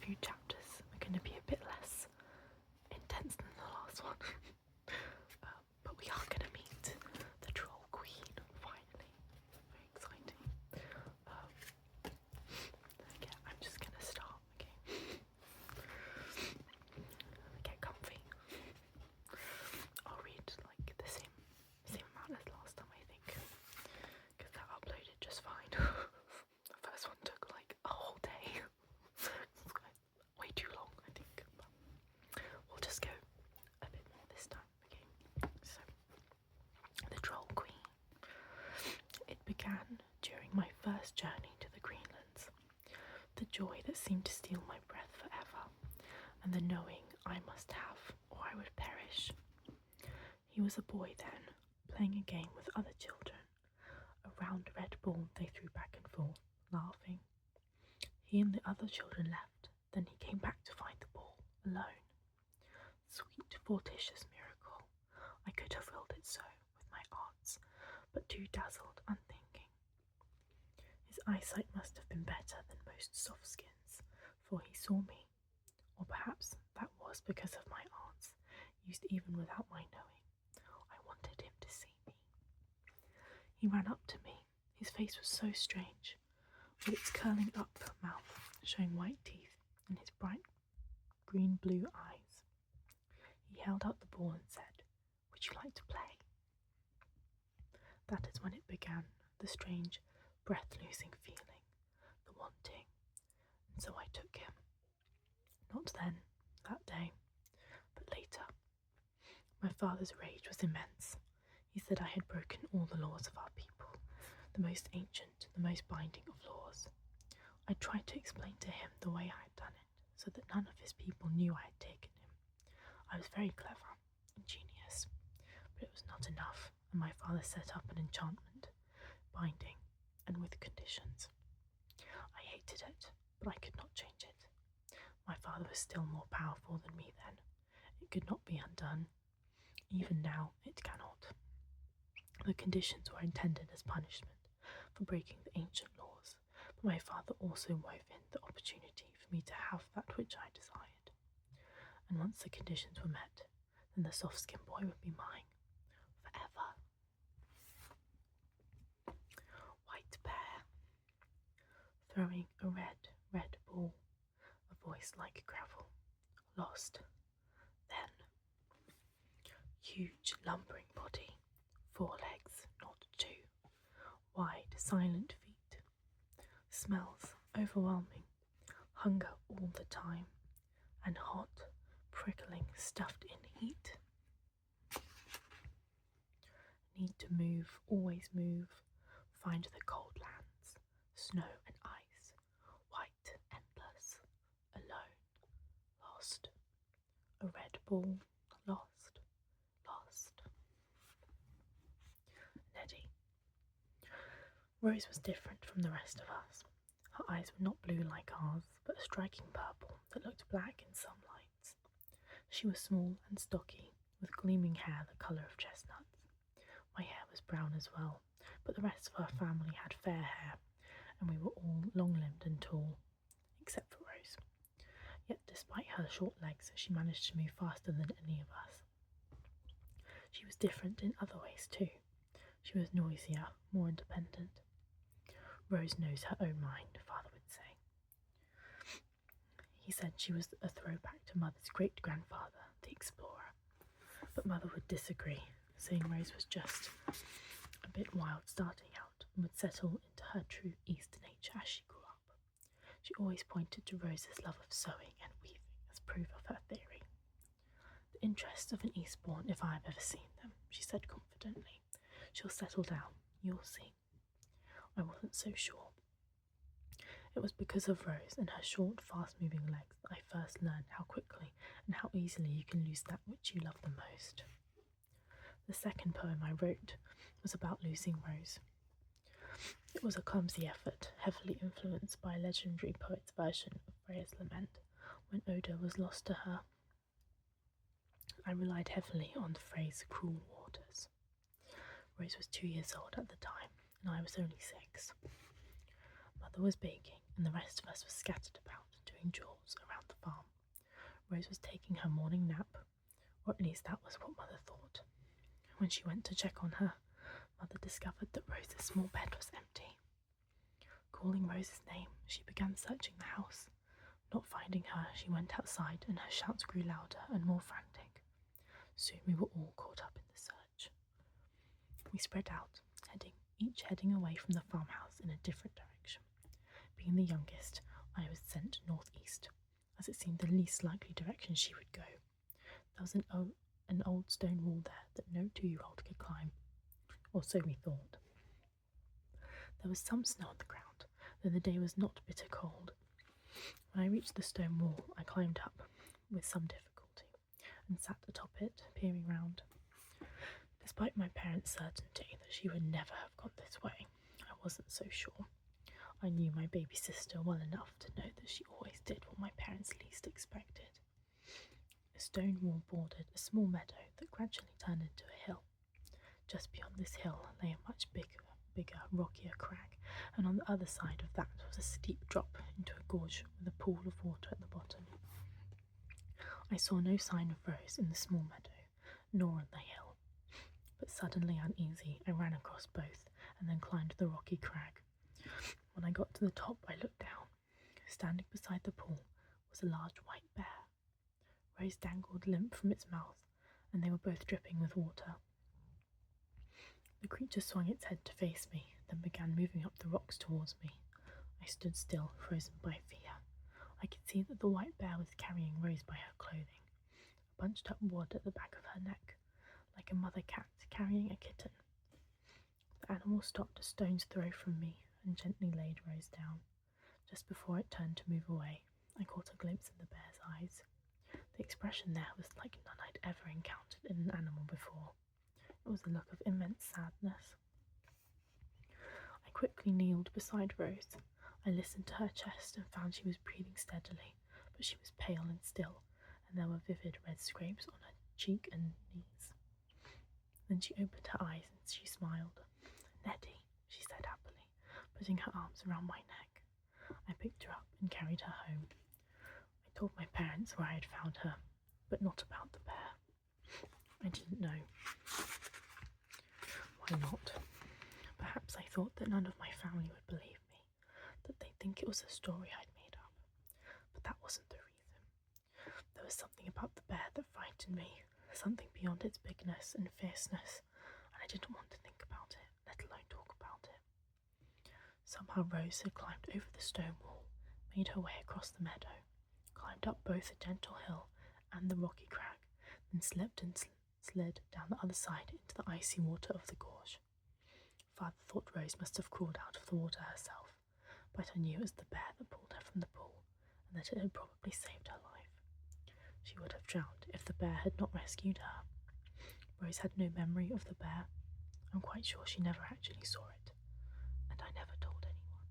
few chapters are going to be a bit less intense than the last one. But we are going to meet the Troll Queen, finally. Very exciting. Yeah, I'm just going to start, okay? Get comfy. I'll read like the same amount as last time, I think, because that uploaded just fine. The first one took like a whole day. Way too long, I think. But we'll just go a bit more this time, okay? So, the Troll Queen. It began during my first journey to the Greenlands. The joy that seemed to steal my breath forever, and the knowing I must have or I would perish. He was a boy then, playing a game with other children. A round red ball they threw back and forth, laughing. He and the other children left, then he came back to find the ball, alone. Sweet, fortuitous miracle. I could have willed it so, with my arts, but too dazzled, unthinking. His eyesight must have been better than most soft skins, for he saw me, or perhaps that was because of my arts, used even without my knowing. I wanted him to see me. He ran up to me. His face was so strange, with its curling up mouth, showing white teeth, and his bright green-blue eyes. He held out the ball and said, "Would you like to play?" That is when it began, the strange, breath-losing feeling, the wanting, and so I took him. Not then, that day, but later. My father's rage was immense. He said I had broken all the laws of our people, the most ancient, the most binding of laws. I tried to explain to him the way I had done it, so that none of his people knew I had taken him. I was very clever, ingenious, but it was not enough, and my father set up an enchantment, binding, and with conditions. I hated it, but I could not change it. My father was still more powerful than me then. It could not be undone. Even now, it cannot. The conditions were intended as punishment for breaking the ancient laws, but my father also wove in the opportunity for me to have that which I desired. And once the conditions were met, then the soft-skinned boy would be mine, forever. White bear, throwing a red ball, a voice like gravel, lost. Then, huge lumbering body, 4 legs, not 2, wide, silent feet, smells overwhelming, hunger all the time, and hot, prickling, stuffed in heat. Need to move, always move, find the cold lands, snow and ice, white, endless, alone, lost, a red ball, lost, lost. Neddy. Rose was different from the rest of us. Her eyes were not blue like ours, but a striking purple that looked black in some lights. She was small and stocky, with gleaming hair the colour of chestnuts. My hair was brown as well, but the rest of our family had fair hair, and we were all long-limbed and tall, except for Rose. Yet despite her short legs, she managed to move faster than any of us. She was different in other ways too. She was noisier, more independent. Rose knows her own mind, Father would say. He said she was a throwback to Mother's great-grandfather, the explorer, but Mother would disagree, saying Rose was just a bit wild starting out and would settle into her true East nature as she grew up. She always pointed to Rose's love of sewing and weaving as proof of her theory. The interests of an Eastbourne, if I have ever seen them, she said confidently. She'll settle down, you'll see. I wasn't so sure. It was because of Rose and her short, fast-moving legs that I first learned how quickly and how easily you can lose that which you love the most. The second poem I wrote was about losing Rose. It was a clumsy effort, heavily influenced by a legendary poet's version of Freya's lament when Oda was lost to her. I relied heavily on the phrase cruel waters. Rose was 2 years old at the time, and I was only 6. Mother was baking, and the rest of us were scattered about, doing doing chores around the farm. Rose was taking her morning nap, or at least that was what Mother thought. When she went to check on her, Mother discovered that Rose's small bed was empty. Calling Rose's name, she began searching the house. Not finding her, she went outside and her shouts grew louder and more frantic. Soon we were all caught up in the search. We spread out, each heading away from the farmhouse in a different direction. Being the youngest, I was sent northeast, as it seemed the least likely direction she would go. There was an old stone wall there that no 2-year-old could climb, or so we thought. There was some snow on the ground, though the day was not bitter cold. When I reached the stone wall, I climbed up, with some difficulty, and sat atop it, peering round. Despite my parents' certainty that she would never have got this way, I wasn't so sure. I knew my baby sister well enough to know that she always did what my parents least expected. A stone wall bordered a small meadow that gradually turned into a hill. Just beyond this hill lay a much bigger, rockier crag, and on the other side of that was a steep drop into a gorge with a pool of water at the bottom. I saw no sign of Rose in the small meadow, nor on the hill, but suddenly uneasy, I ran across both and then climbed the rocky crag. When I got to the top, I looked down. Standing beside the pool was a large white bear. Rose dangled limp from its mouth, and they were both dripping with water. The creature swung its head to face me, then began moving up the rocks towards me. I stood still, frozen by fear. I could see that the white bear was carrying Rose by her clothing, a bunched up wad at the back of her neck, like a mother cat carrying a kitten. The animal stopped a stone's throw from me and gently laid Rose down. Just before it turned to move away, I caught a glimpse in the bear's eyes. The expression there was like none I'd ever encountered in an animal before. It was a look of immense sadness. I quickly kneeled beside Rose. I listened to her chest and found she was breathing steadily, but she was pale and still, and there were vivid red scrapes on her cheek and knees. Then she opened her eyes and she smiled. "Nettie," she said happily, putting her arms around my neck. I picked her up and carried her home. I told my parents where I had found her, but not about the bear. I didn't know. Why not? Perhaps I thought that none of my family would believe me, that they'd think it was a story I'd made up. But that wasn't the reason. There was something about the bear that frightened me, something beyond its bigness and fierceness, and I didn't want to think about it, let alone talk about it. Somehow Rose had climbed over the stone wall, made her way across the meadow, climbed up both a gentle hill and the rocky crag, then slipped and slid down the other side into the icy water of the gorge. Father thought Rose must have crawled out of the water herself, but I knew it was the bear that pulled her from the pool, and that it had probably saved her life. She would have drowned if the bear had not rescued her. Rose had no memory of the bear. I'm quite sure she never actually saw it, and I never told anyone.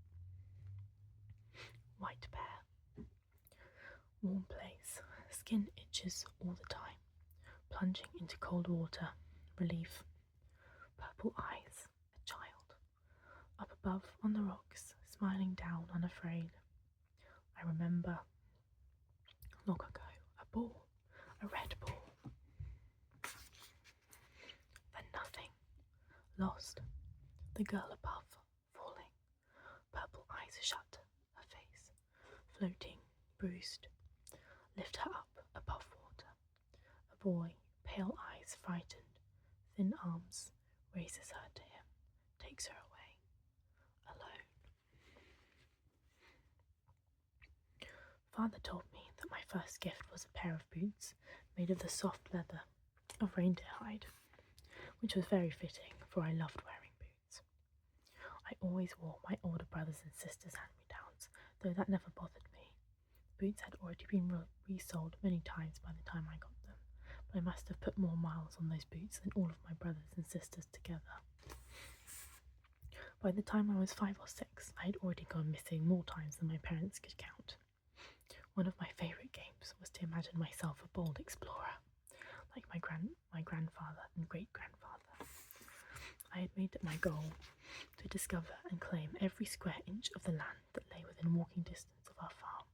White bear. Warm place. Skin itches all the time. Plunging into cold water. Relief. Purple eyes. A child. Up above on the rocks, smiling down unafraid. I remember, long ago, a ball. A red ball. Then nothing. Lost. The girl above, falling. Purple eyes shut. Her face. Floating. Bruised. Lift her up above water. A boy, pale eyes frightened, thin arms, raises her to him, takes her away, alone. Father told me that my first gift was a pair of boots made of the soft leather of reindeer hide, which was very fitting, for I loved wearing boots. I always wore my older brothers and sisters' hand-me-downs, though that never bothered me. Boots had already been resold many times by the time I got them, but I must have put more miles on those boots than all of my brothers and sisters together. By the time I was 5 or 6, I had already gone missing more times than my parents could count. One of my favourite games was to imagine myself a bold explorer, like my grandfather and great-grandfather. I had made it my goal to discover and claim every square inch of the land that lay within walking distance of our farm.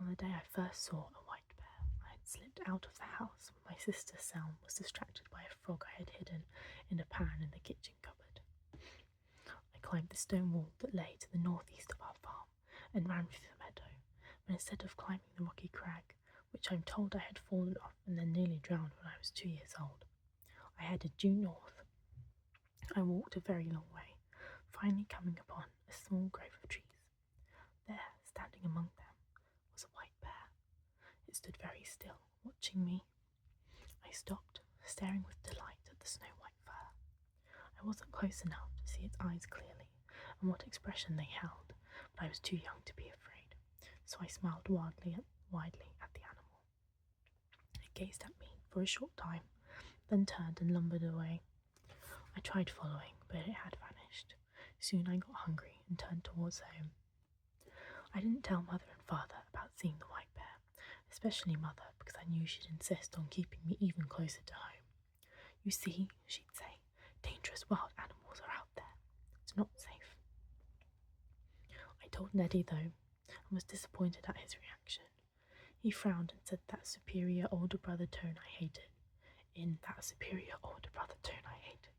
On the day I first saw a white bear, I had slipped out of the house when my sister Selm was distracted by a frog I had hidden in a pan in the kitchen cupboard. I climbed the stone wall that lay to the northeast of our farm and ran through the meadow, but instead of climbing the rocky crag, which I'm told I had fallen off and then nearly drowned when I was 2 years old, I headed due north. I walked a very long way, finally coming upon a small grove of trees. There, standing among them, was a white bear. It stood very still, watching me. I stopped, staring with delight at the snow-white fur. I wasn't close enough to see its eyes clearly and what expression they held, but I was too young to be afraid, so I smiled widely at the animal. It gazed at me for a short time, then turned and lumbered away. I tried following, but it had vanished. Soon I got hungry and turned towards home. I didn't tell Mother and Father about seeing the white bear, especially Mother, because I knew she'd insist on keeping me even closer to home. You see, she'd say, dangerous wild animals are out there. It's not safe. I told Neddy, though, and was disappointed at his reaction. He frowned and said that superior older brother tone I hated. In that superior older brother tone I hated.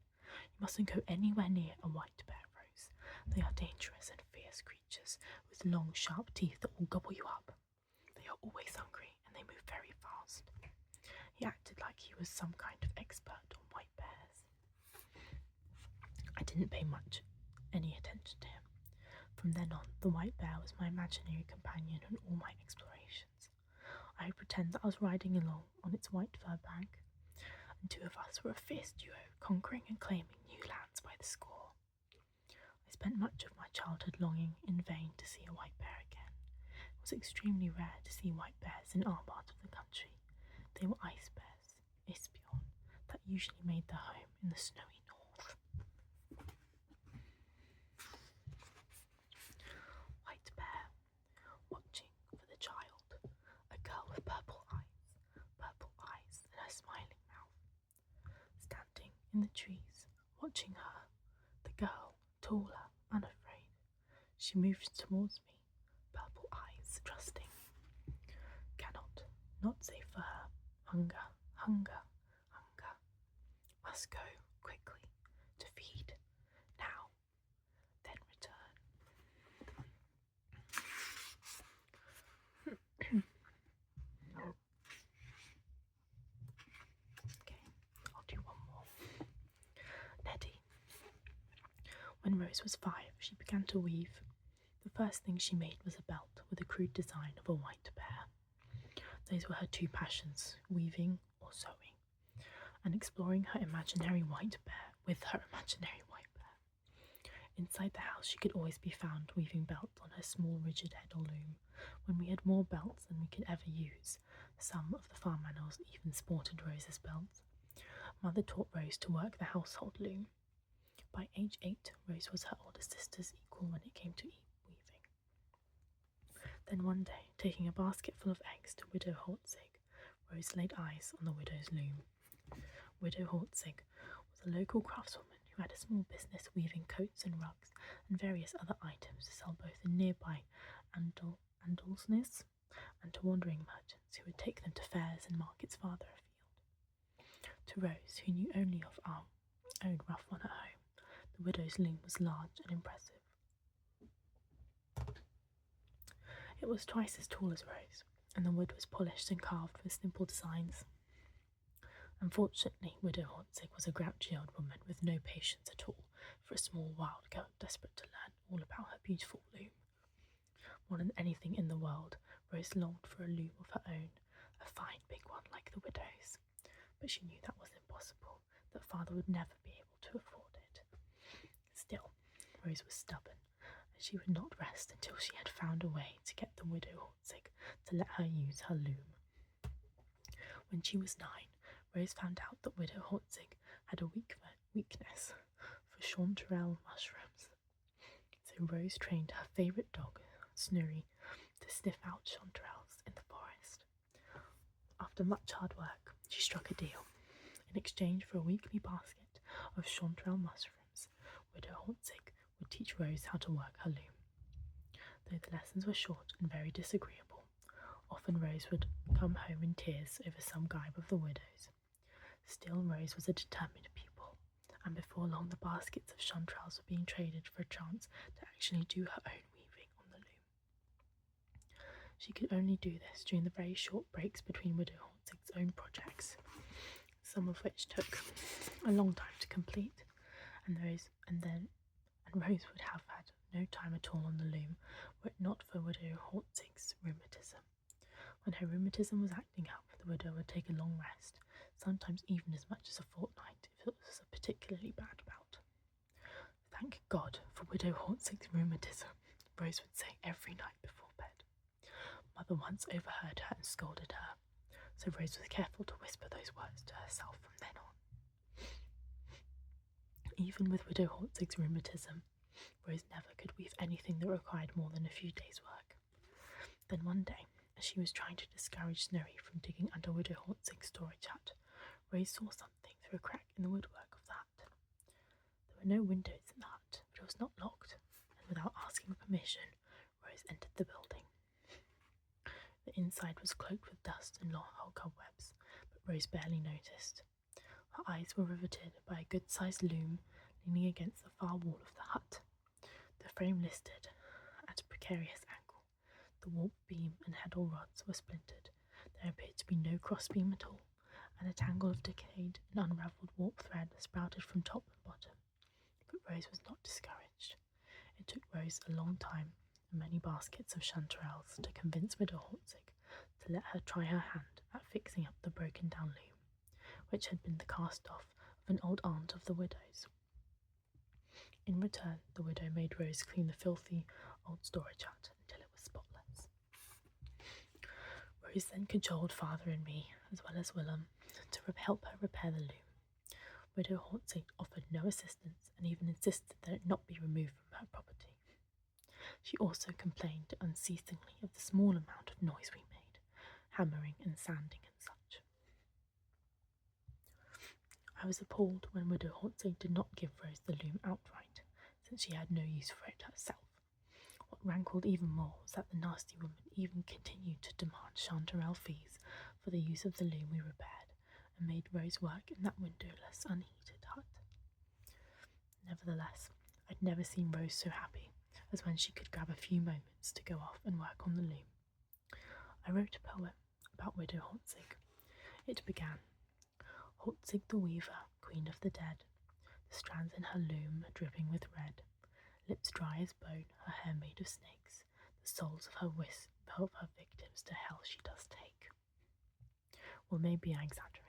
You mustn't go anywhere near a white bear, Rose. They are dangerous and fierce creatures with long, sharp teeth that will gobble you up. They are always hungry and they move very fast. He acted like he was some kind of expert on white bears. I didn't pay any attention to him. From then on, the white bear was my imaginary companion in all my explorations. I would pretend that I was riding along on its white fur back, and two of us were a fierce duo, conquering and claiming new lands by the score. I spent much of my childhood longing in vain to see a white bear again. It was extremely rare to see white bears in our part of the country. They were ice bears, Isbjorn, that usually made their home in the snowy north. White bear, watching for the child, a girl with purple eyes and a smiling mouth. Standing in the trees, watching her, the girl, taller, unafraid. She moved towards me, purple eyes, trusting. Cannot, not safe for her. Hunger, hunger, hunger. Must go, quickly, to feed, now, then return. Okay, I'll do one more. Neddy. When Rose was 5, she began to weave. The first thing she made was a belt with a crude design of a white bear. Those were her two passions, weaving or sewing, and exploring her imaginary white bear with her imaginary white bear. Inside the house she could always be found weaving belts on her small rigid heddle loom. When we had more belts than we could ever use, some of the farm animals even sported Rose's belts. Mother taught Rose to work the household loom. By age 8, Rose was her older sister's equal when it came to weaving. Then one day, taking a basket full of eggs to Widow Holtzig, Rose laid eyes on the widow's loom. Widow Holtzig was a local craftswoman who had a small business weaving coats and rugs and various other items to sell both in nearby Andalsnes and to wandering merchants who would take them to fairs and markets farther afield. To Rose, who knew only of our own rough one at home, the widow's loom was large and impressive. It was twice as tall as Rose, and the wood was polished and carved with simple designs. Unfortunately, Widow Holtzig was a grouchy old woman with no patience at all for a small wild girl desperate to learn all about her beautiful loom. More than anything in the world, Rose longed for a loom of her own, a fine big one like the widow's, but she knew that was impossible, that father would never be able to afford it. Still, Rose was stubborn, and she would not rest until she had found a way to get the Widow Holtzig to let her use her loom. When she was 9, Rose found out that Widow Holtzig had a weakness for chanterelle mushrooms. So Rose trained her favourite dog, Snurry, to sniff out chanterelles in the forest. After much hard work, she struck a deal. In exchange for a weekly basket of chanterelle mushrooms, Widow Holtzig would teach Rose how to work her loom. Though the lessons were short and very disagreeable, Often Rose would come home in tears over some gibe of the widow's. Still, Rose was a determined pupil, and before long the baskets of chanterelles were being traded for a chance to actually do her own weaving on the loom. She could only do this during the very short breaks between Widow Hornsig's own projects, some of which took a long time to complete, and Rose would have had no time at all on the loom were it not for Widow Hornsig's rheumatism. When her rheumatism was acting up, the widow would take a long rest, sometimes even as much as a fortnight if it was a particularly bad bout. Thank God for Widow Hornsig's rheumatism, Rose would say every night before bed. Mother once overheard her and scolded her, so Rose was careful to whisper those words to herself from then on. Even with Widow Hornsig's rheumatism, Rose never could weave anything that required more than a few days' work. Then one day, as she was trying to discourage Snorri from digging under Widow Hornsig's storage hut, Rose saw something through a crack in the woodwork of the hut. There were no windows in the hut, but it was not locked, and without asking permission, Rose entered the building. The inside was cloaked with dust and long cobwebs, but Rose barely noticed. Her eyes were riveted by a good-sized loom leaning against the far wall of the hut. The frame listed at a precarious angle. The warp beam and heddle rods were splintered. There appeared to be no crossbeam at all, and a tangle of decayed and unravelled warp thread sprouted from top and bottom. But Rose was not discouraged. It took Rose a long time and many baskets of chanterelles to convince Widow Hornsig to let her try her hand at fixing up the broken-down loom, which had been the cast-off of an old aunt of the widow's. In return, the widow made Rose clean the filthy old storage hut until it was spotless. Rose then cajoled father and me, as well as Willem, to help her repair the loom. Widow Hornsig offered no assistance and even insisted that it not be removed from her property. She also complained unceasingly of the small amount of noise we made, hammering and sanding and such. I was appalled when Widow Hornsig did not give Rose the loom outright, since she had no use for it herself. What rankled even more was that the nasty woman even continued to demand chanterelle fees for the use of the loom we repaired, and made Rose work in that windowless, unheated hut. Nevertheless, I'd never seen Rose so happy as when she could grab a few moments to go off and work on the loom. I wrote a poem about Widow Hornsig. It began, Hornsig the weaver, queen of the dead, the strands in her loom are dripping with red, lips dry as bone, her hair made of snakes, the souls of her victims to hell she does take. Well, maybe I exaggerate.